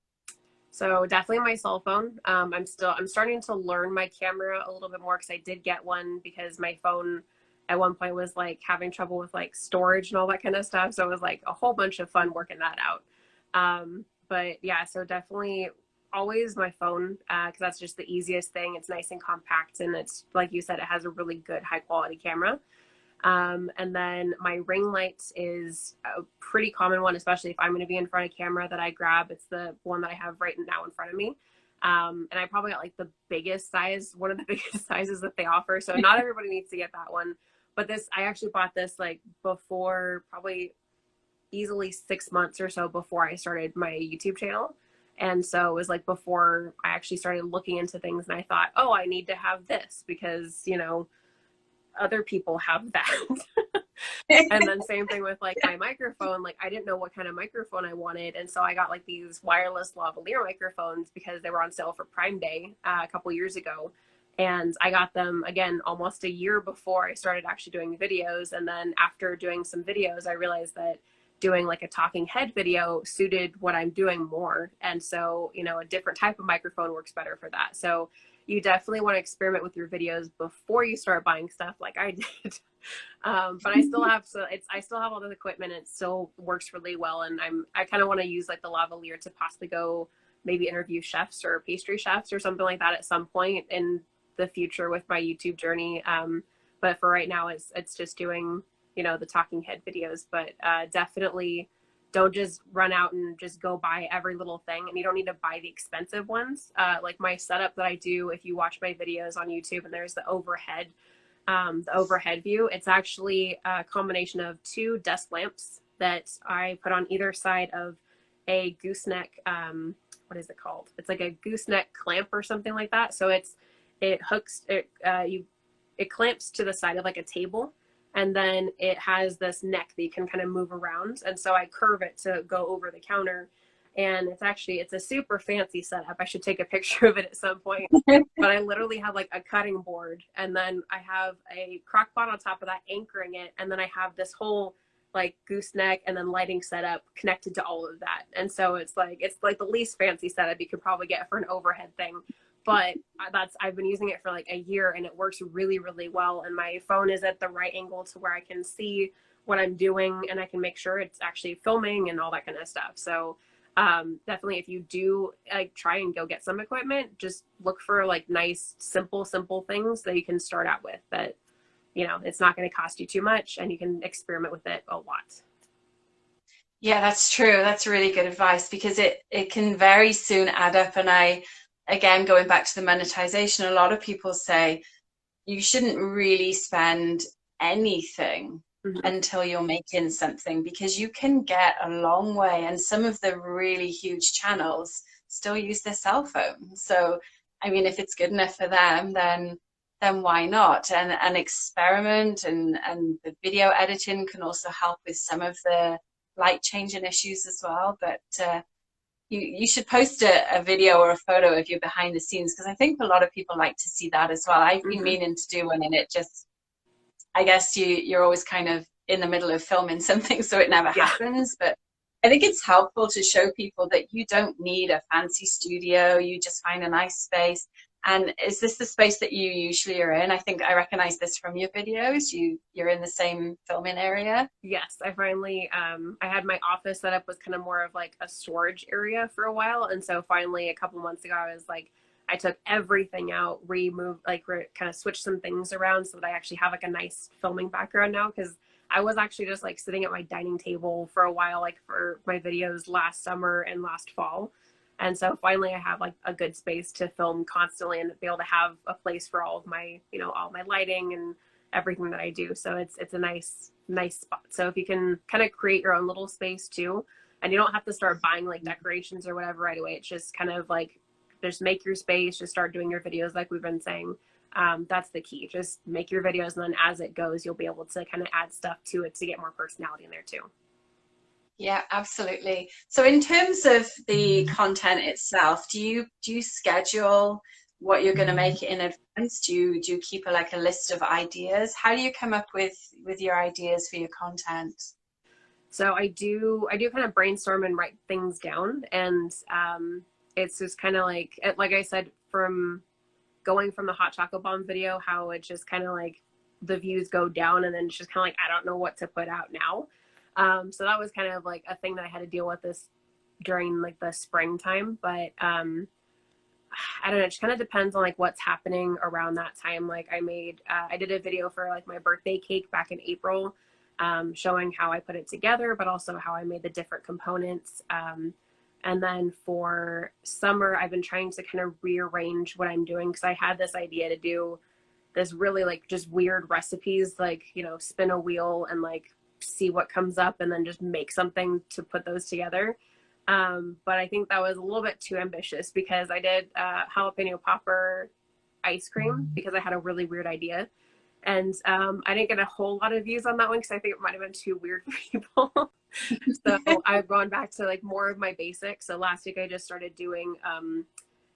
So definitely my cell phone. I'm starting to learn my camera a little bit more, because I did get one because my phone at one point was like having trouble with like storage and all that kind of stuff. So it was like a whole bunch of fun working that out. But yeah, so definitely always my phone, because that's just the easiest thing. It's nice and compact, and it's like you said, it has a really good high quality camera. And then my ring light is a pretty common one, especially if I'm going to be in front of camera, that I grab. It's the one that I have right now in front of me. And I probably got like the biggest size, one of the biggest sizes that they offer. So not everybody needs to get that one. But I actually bought this like before, probably easily 6 months or so before I started my YouTube channel. And so it was like before I actually started looking into things, and I thought, oh, I need to have this because, you know, other people have that. And then same thing with like my microphone. Like I didn't know what kind of microphone I wanted, and so I got like these wireless lavalier microphones because they were on sale for Prime Day a couple years ago. And I got them again almost a year before I started actually doing videos. And then after doing some videos, I realized that doing like a talking head video suited what I'm doing more. And so, you know, a different type of microphone works better for that. So you definitely want to experiment with your videos before you start buying stuff like I did. But I still have, I still have all the equipment, and it still works really well. And I kind of want to use like the lavalier to possibly go maybe interview chefs or pastry chefs or something like that at some point, and the future with my YouTube journey. But for right now, it's just doing, you know, the talking head videos. But definitely don't just run out and just go buy every little thing. And you don't need to buy the expensive ones. Like my setup that I do, if you watch my videos on YouTube and there's the overhead view, it's actually a combination of two desk lamps that I put on either side of a gooseneck, what is it called? It's like a gooseneck clamp or something like that. So it hooks, it clamps to the side of like a table, and then it has this neck that you can kind of move around. And so I curve it to go over the counter. And it's a super fancy setup. I should take a picture of it at some point. But I literally have like a cutting board, and then I have a crock pot on top of that anchoring it. And then I have this whole like gooseneck and then lighting setup connected to all of that. And so it's like the least fancy setup you could probably get for an overhead thing. But I've been using it for like a year, and it works really, really well. And my phone is at the right angle to where I can see what I'm doing, and I can make sure it's actually filming and all that kind of stuff. So definitely, if you do like try and go get some equipment, just look for like nice, simple things that you can start out with that, you know, it's not going to cost you too much, and you can experiment with it a lot. Yeah, that's true. That's really good advice, because it can very soon add up. And again, going back to the monetization, a lot of people say you shouldn't really spend anything until you're making something, because you can get a long way. And some of the really huge channels still use their cell phone. So, I mean, if it's good enough for them, then why not? And experiment, and the video editing can also help with some of the light changing issues as well. But you should post a video or a photo of your behind the scenes, because I think a lot of people like to see that as well. I've been meaning to do one, and it just, I guess you're always kind of in the middle of filming something, so it never happens. But I think it's helpful to show people that you don't need a fancy studio. You just find a nice space. And is this the space that you usually are in? I think I recognize this from your videos. You're in the same filming area. Yes, I finally, I had my office set up was kind of more of like a storage area for a while. And so finally, a couple months ago, I was like, I took everything out, kind of switched some things around so that I actually have like a nice filming background now. Because I was actually just like sitting at my dining table for a while, like for my videos last summer and last fall. And so finally I have like a good space to film constantly and be able to have a place for all of my, you know, all my lighting and everything that I do. So it's a nice spot. So if you can kind of create your own little space too, and you don't have to start buying like decorations or whatever right away. It's just kind of like, just make your space, just start doing your videos like we've been saying. That's the key. Just make your videos, and then as it goes, you'll be able to kind of add stuff to it to get more personality in there too. Yeah, absolutely. So in terms of the content itself, do you schedule what you're going to make in advance? Do you keep like a list of ideas? How do you come up with your ideas for your content? So I do kind of brainstorm and write things down, and it's just kind of like I said, from going from the hot chocolate bomb video, how it just kind of like the views go down, and then it's just kind of like, I don't know what to put out now. So that was kind of like a thing that I had to deal with this during like the springtime. But I don't know, it just kind of depends on like what's happening around that time. Like I did a video for like my birthday cake back in April, showing how I put it together, but also how I made the different components. And then for summer, I've been trying to kind of rearrange what I'm doing, because I had this idea to do this really like just weird recipes, like, you know, spin a wheel and like see what comes up and then just make something to put those together. But I think that was a little bit too ambitious, because I did jalapeno popper ice cream because I had a really weird idea. And I didn't get a whole lot of views on that one because I think it might have been too weird for people. So I've gone back to like more of my basics. So last week I just started doing,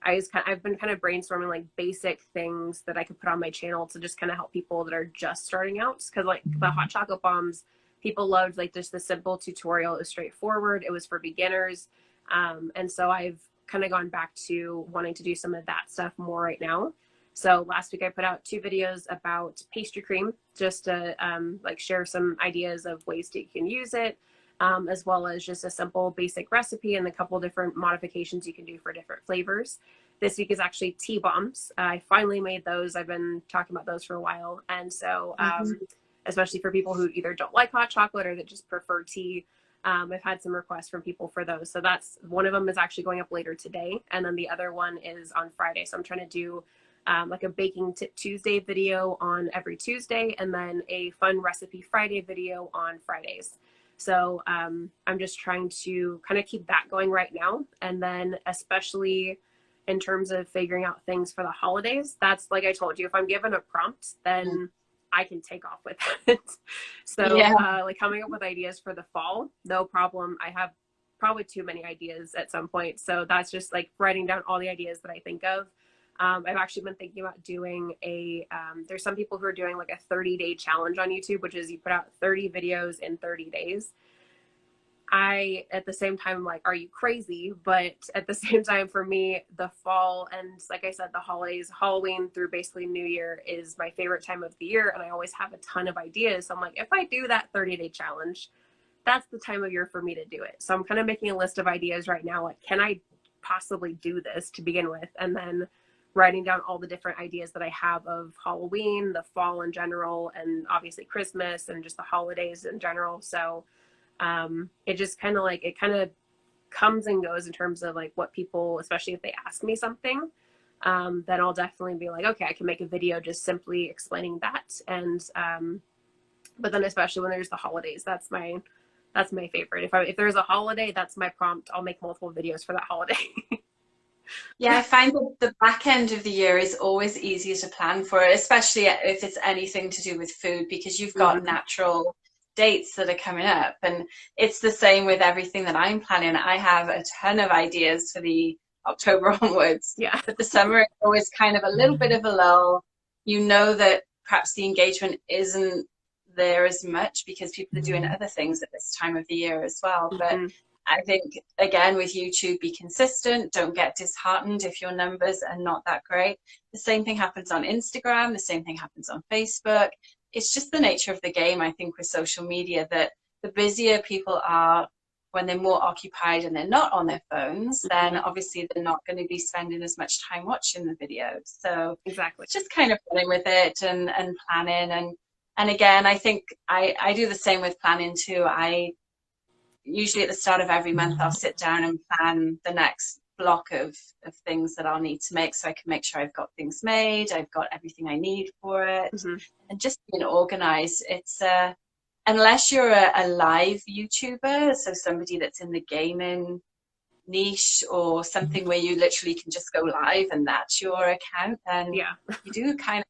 I've been kind of brainstorming like basic things that I could put on my channel to just kind of help people that are just starting out. Because like the hot chocolate bombs, people loved like just the simple tutorial. It was straightforward. It was for beginners. And so I've kind of gone back to wanting to do some of that stuff more right now. So last week I put out 2 videos about pastry cream, just to like share some ideas of ways that you can use it, as well as just a simple basic recipe and a couple different modifications you can do for different flavors. this week is actually tea bombs. I finally made those. I've been talking about those for a while. And so, especially for people who either don't like hot chocolate or that just prefer tea, I've had some requests from people for those. So that's one of them is actually going up later today. And then the other one is on Friday. So I'm trying to do like a baking tip Tuesday video on every Tuesday, and then a fun recipe Friday video on Fridays. So I'm just trying to kind of keep that going right now. And then especially in terms of figuring out things for the holidays, that's like I told you, if I'm given a prompt, then I can take off with it. So like coming up with ideas for the fall, no problem. I have probably too many ideas at some point. So that's just like writing down all the ideas that I think of. I've actually been thinking about doing there's some people who are doing like a 30-day challenge on YouTube, which is you put out 30 videos in 30 days. I, at the same time, like, are you crazy? But at the same time, for me, the fall and like I said, the holidays, Halloween through basically New Year is my favorite time of the year. And I always have a ton of ideas. So I'm like, if I do that 30-day challenge, that's the time of year for me to do it. So I'm kind of making a list of ideas right now. Like, can I possibly do this to begin with? And then writing down all the different ideas that I have of Halloween, the fall in general, and obviously Christmas and just the holidays in general. So it just kind of like, it kind of comes and goes in terms of like what people, especially if they ask me something, then I'll definitely be like, okay, I can make a video just simply explaining that. And, but then especially when there's the holidays, that's my favorite. If there's a holiday, that's my prompt. I'll make multiple videos for that holiday. Yeah, I find that the back end of the year is always easier to plan for, especially if it's anything to do with food, because you've got natural dates that are coming up. And it's the same with everything that I'm planning. I have a ton of ideas for the October onwards. Yeah. But the summer is always kind of a little bit of a lull. You know that perhaps the engagement isn't there as much because people are doing other things at this time of the year as well. But I think, again, with YouTube, be consistent. Don't get disheartened if your numbers are not that great. The same thing happens on Instagram. The same thing happens on Facebook. It's just the nature of the game, I think, with social media, that the busier people are when they're more occupied and they're not on their phones, then obviously they're not going to be spending as much time watching the videos. So exactly, just kind of running with it and planning. And again, I think I do the same with planning too. I usually at the start of every month, I'll sit down and plan the next block of things that I'll need to make, so I can make sure I've got things made, I've got everything I need for it, and just being organized. It's unless you're a live YouTuber, so somebody that's in the gaming niche or something where you literally can just go live and that's your account, then you do kind of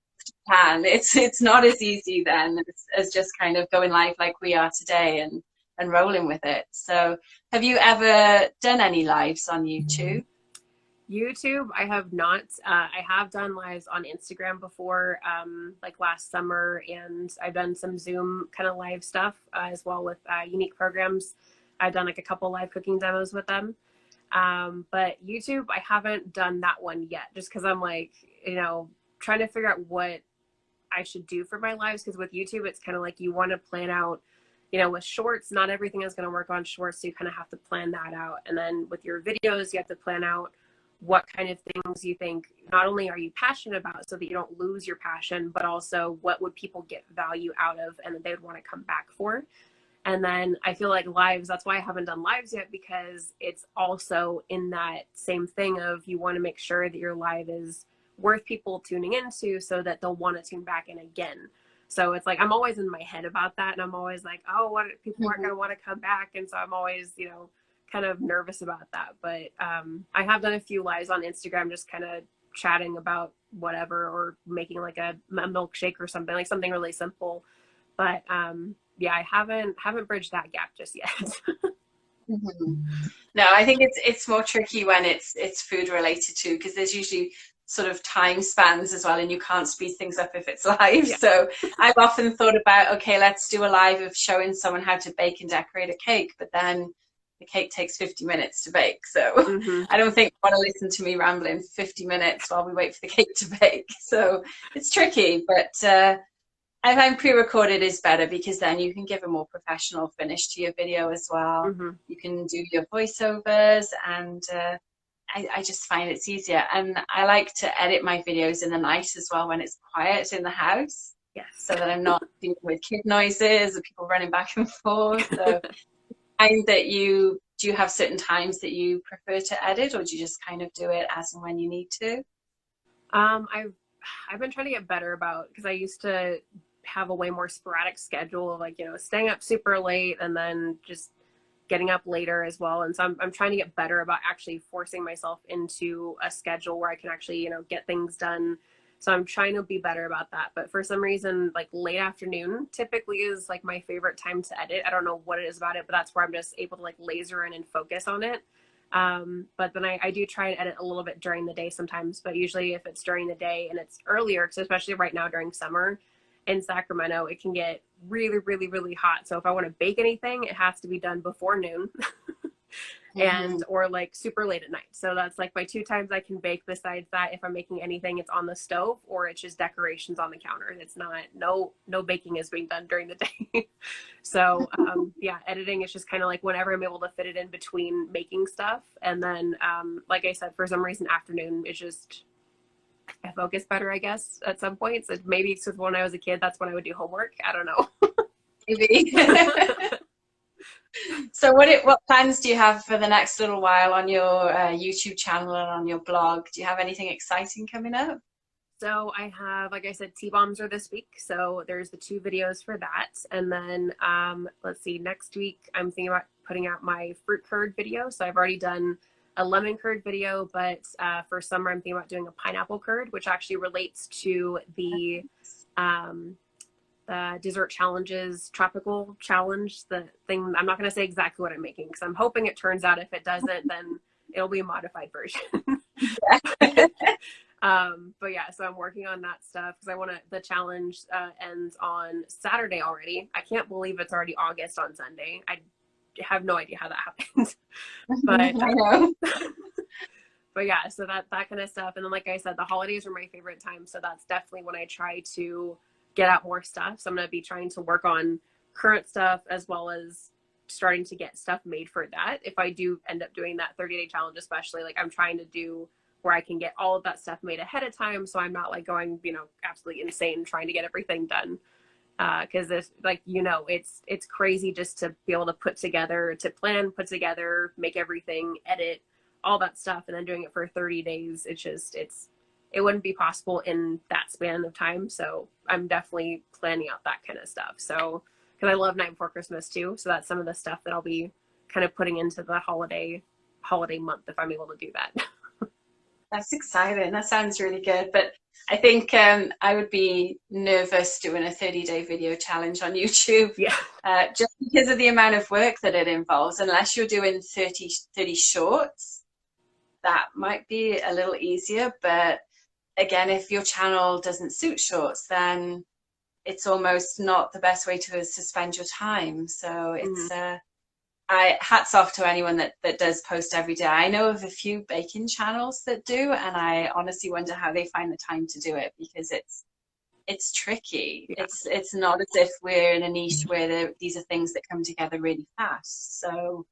plan. It's not as easy then as just kind of going live like we are today and rolling with it. So have you ever done any lives on YouTube? YouTube, I have not. I have done lives on Instagram before, like last summer, and I've done some Zoom kind of live stuff as well with unique programs. I've done like a couple live cooking demos with them. But YouTube, I haven't done that one yet, just because I'm like, trying to figure out what I should do for my lives. Because with YouTube, it's kind of like you want to plan out, with shorts, not everything is going to work on shorts. So you kind of have to plan that out. And then with your videos, you have to plan out what kind of things you think not only are you passionate about so that you don't lose your passion, but also what would people get value out of and that they would want to come back for. And then I feel like lives, that's why I haven't done lives yet, because it's also in that same thing of you want to make sure that your live is worth people tuning into so that they'll want to tune back in again. So it's like, I'm always in my head about that. And I'm always like, oh, what people aren't going to want to come back. And so I'm always, kind of nervous about that. But I have done a few lives on Instagram, just kind of chatting about whatever, or making like a milkshake or something, like something really simple. But yeah, I haven't bridged that gap just yet. No, I think it's more tricky when it's food related too, because there's usually sort of time spans as well, and you can't speed things up if it's live. Yeah. So I've often thought about, okay, let's do a live of showing someone how to bake and decorate a cake, but then the cake takes 50 minutes to bake. So I don't think you want to listen to me rambling for 50 minutes while we wait for the cake to bake. So it's tricky, but I find pre-recorded is better, because then you can give a more professional finish to your video as well. You can do your voiceovers, and I just find it's easier. And I like to edit my videos in the night as well when it's quiet in the house Yes. so that I'm not dealing with kid noises and people running back and forth. So I find that do you have certain times that you prefer to edit, or do you just kind of do it as and when you need to? I've been trying to get better about, because I used to have a way more sporadic schedule of, like, you know, staying up super late and then just getting up later as well. And so I'm trying to get better about actually forcing myself into a schedule where I can actually, you know, get things done. So I'm trying to be better about that. But for some reason, like late afternoon typically is like my favorite time to edit. I don't know what it is about it, but that's where I'm just able to like laser in and focus on it. But then I do try and edit a little bit during the day sometimes, but usually if it's during the day and it's earlier, because especially right now during summer in Sacramento, it can get really, really, really hot. So if I want to bake anything, it has to be done before noon Mm-hmm. and or like super late at night. So that's like my two times I can bake. Besides that, if I'm making anything, it's on the stove or it's just decorations on the counter. It's not, no baking is being done during the day. So yeah, editing is just kind of like whenever I'm able to fit it in between making stuff. And then like I said, for some reason afternoon is just, I focus better, I guess, at some points. Maybe it's because when I was a kid, that's when I would do homework. I don't know. Maybe. So what plans do you have for the next little while on your YouTube channel and on your blog? Do you have anything exciting coming up? So I have, like I said, T-bombs are this week. So there's the 2 videos for that. And then let's see, next week I'm thinking about putting out my fruit curd video. So I've already done a lemon curd video, but for summer I'm thinking about doing a pineapple curd, which actually relates to um, the dessert challenges, tropical challenge, the thing. I'm not going to say exactly what I'm making because I'm hoping it turns out. If it doesn't, then it'll be a modified version. But yeah, so I'm working on that stuff because I want to, the challenge ends on Saturday already. I can't believe it's already August on Sunday. I have no idea how that happened. But I know. but yeah, so that kind of stuff. And then like I said, the holidays are my favorite time. So that's definitely when I try to get out more stuff. So I'm going to be trying to work on current stuff as well as starting to get stuff made for that. If I do end up doing that 30-day challenge, especially, like I'm trying to do where I can get all of that stuff made ahead of time. So I'm not like going, you know, absolutely insane trying to get everything done. Cause this, like, you know, it's crazy just to be able to put together, to plan, put together, make everything, edit, all that stuff. And then doing it for 30 days. It's just, it wouldn't be possible in that span of time. So I'm definitely planning out that kind of stuff. So, cause I love Night Before Christmas too. So that's some of the stuff that I'll be kind of putting into the holiday month if I'm able to do that. That's exciting. That sounds really good. But I think I would be nervous doing a 30-day video challenge on YouTube Yeah. just because of the amount of work that it involves. Unless you're doing 30 shorts, that might be a little easier. But again, if your channel doesn't suit shorts, then it's almost not the best way to spend your time. So Mm-hmm. it's I hats off to anyone that does post every day. I know of a few baking channels that do, and I honestly wonder how they find the time to do it because it's tricky. Yeah. It's not as if we're in a niche where these are things that come together really fast. So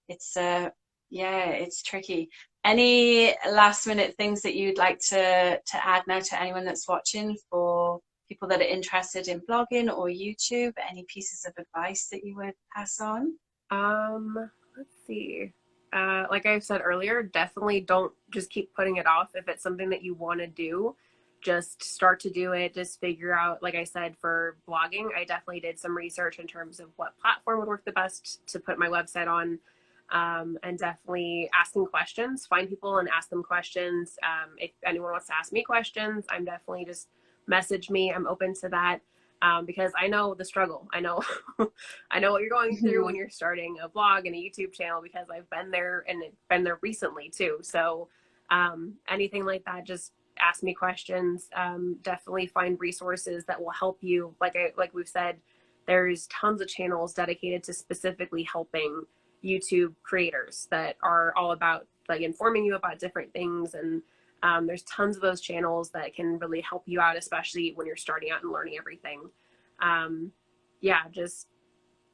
it's yeah, it's tricky. Any last minute things that you'd like to add now to anyone that's watching, for people that are interested in blogging or YouTube? Any pieces of advice that you would pass on? Let's see. Like I said earlier, definitely don't just keep putting it off. If it's something that you want to do, just start to do it. Just figure out, like I said, for blogging, I definitely did some research in terms of what platform would work the best to put my website on. And definitely asking questions, find people and ask them questions. If anyone wants to ask me questions, I'm definitely just message me. I'm open to that. Because I know the struggle. I know, I know what you're going through when you're starting a blog and a YouTube channel, because I've been there and been there recently too. So, anything like that, just ask me questions. Definitely find resources that will help you. Like we've said, there's tons of channels dedicated to specifically helping YouTube creators that are all about like informing you about different things. And there's tons of those channels that can really help you out, especially when you're starting out and learning everything. Yeah, just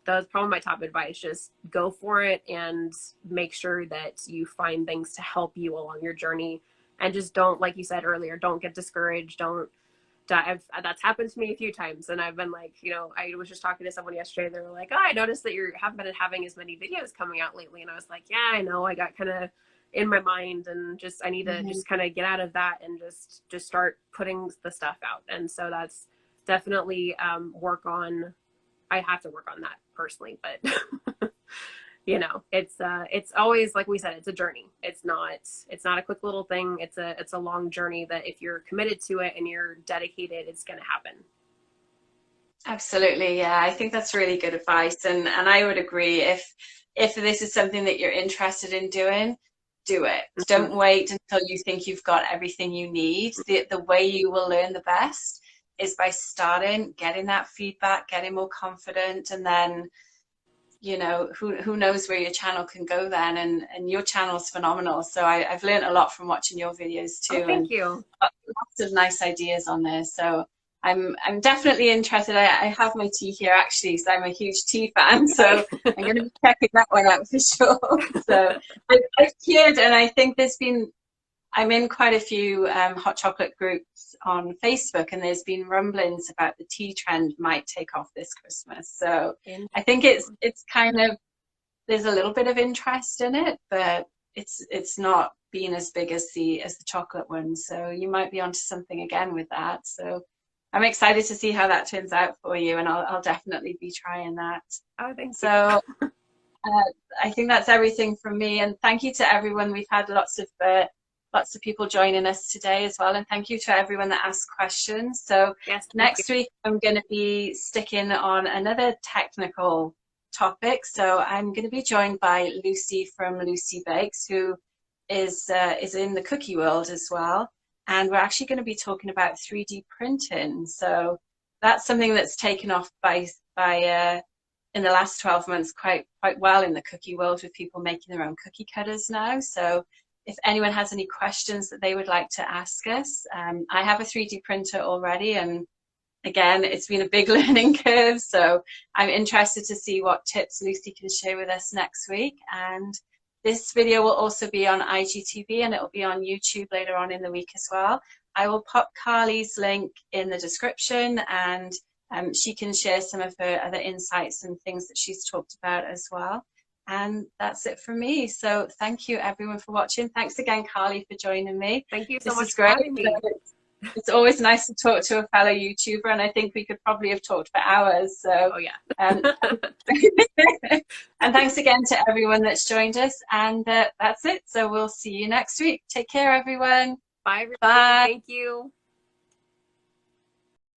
that's probably my top advice. Just go for it and make sure that you find things to help you along your journey. And just don't, like you said earlier, don't get discouraged. That's happened to me a few times. And I've been like, you know, I was just talking to someone yesterday. They were like, oh, I noticed that you haven't been having as many videos coming out lately. And I was like, yeah, I know. I got kind of in my mind, and just, I need to just kind of get out of that and just start putting the stuff out. And so that's definitely I have to work on that personally, but you know, it's always, like we said, it's a journey. It's not a quick little thing. It's a long journey that if you're committed to it and you're dedicated, it's going to happen. Absolutely. Yeah. I think that's really good advice. And I would agree, if this is something that you're interested in doing, do it. Don't wait until you think you've got everything you need. The way you will learn the best is by starting, getting that feedback, getting more confident, and then, you know, who knows where your channel can go then. And your channel's phenomenal. So I've learned a lot from watching your videos too. Oh, thank you. Lots of nice ideas on there. So I'm definitely interested. I have my tea here actually, so I'm a huge tea fan. So I'm going to be checking that one out for sure. So I've cheered, and I think I'm in quite a few hot chocolate groups on Facebook, and there's been rumblings about the tea trend might take off this Christmas. So I think it's kind of, there's a little bit of interest in it, but it's not been as big as the chocolate one. So you might be onto something again with that. So I'm excited to see how that turns out for you, and I'll definitely be trying that. Oh, thanks. So I think that's everything from me, and thank you to everyone. We've had lots of people joining us today as well, and thank you to everyone that asked questions. So yes, next week I'm going to be sticking on another technical topic. So I'm going to be joined by Lucy from Lucy Bakes, who is in the cookie world as well. And we're actually going to be talking about 3D printing. So that's something that's taken off by in the last 12 months quite well in the cookie world, with people making their own cookie cutters now. So if anyone has any questions that they would like to ask us, I have a 3D printer already, and again, it's been a big learning curve. So I'm interested to see what tips Lucy can share with us next week. And this video will also be on IGTV, and it will be on YouTube later on in the week as well. I will pop Carly's link in the description, and she can share some of her other insights and things that she's talked about as well. And that's it from me. So thank you everyone for watching. Thanks again, Carly, for joining me. Thank you so much for great. having me. It's always nice to talk to a fellow YouTuber, and I think we could probably have talked for hours. So, oh yeah. And thanks again to everyone that's joined us. And that's it. So we'll see you next week. Take care, everyone. Bye, everybody. Bye. Thank you.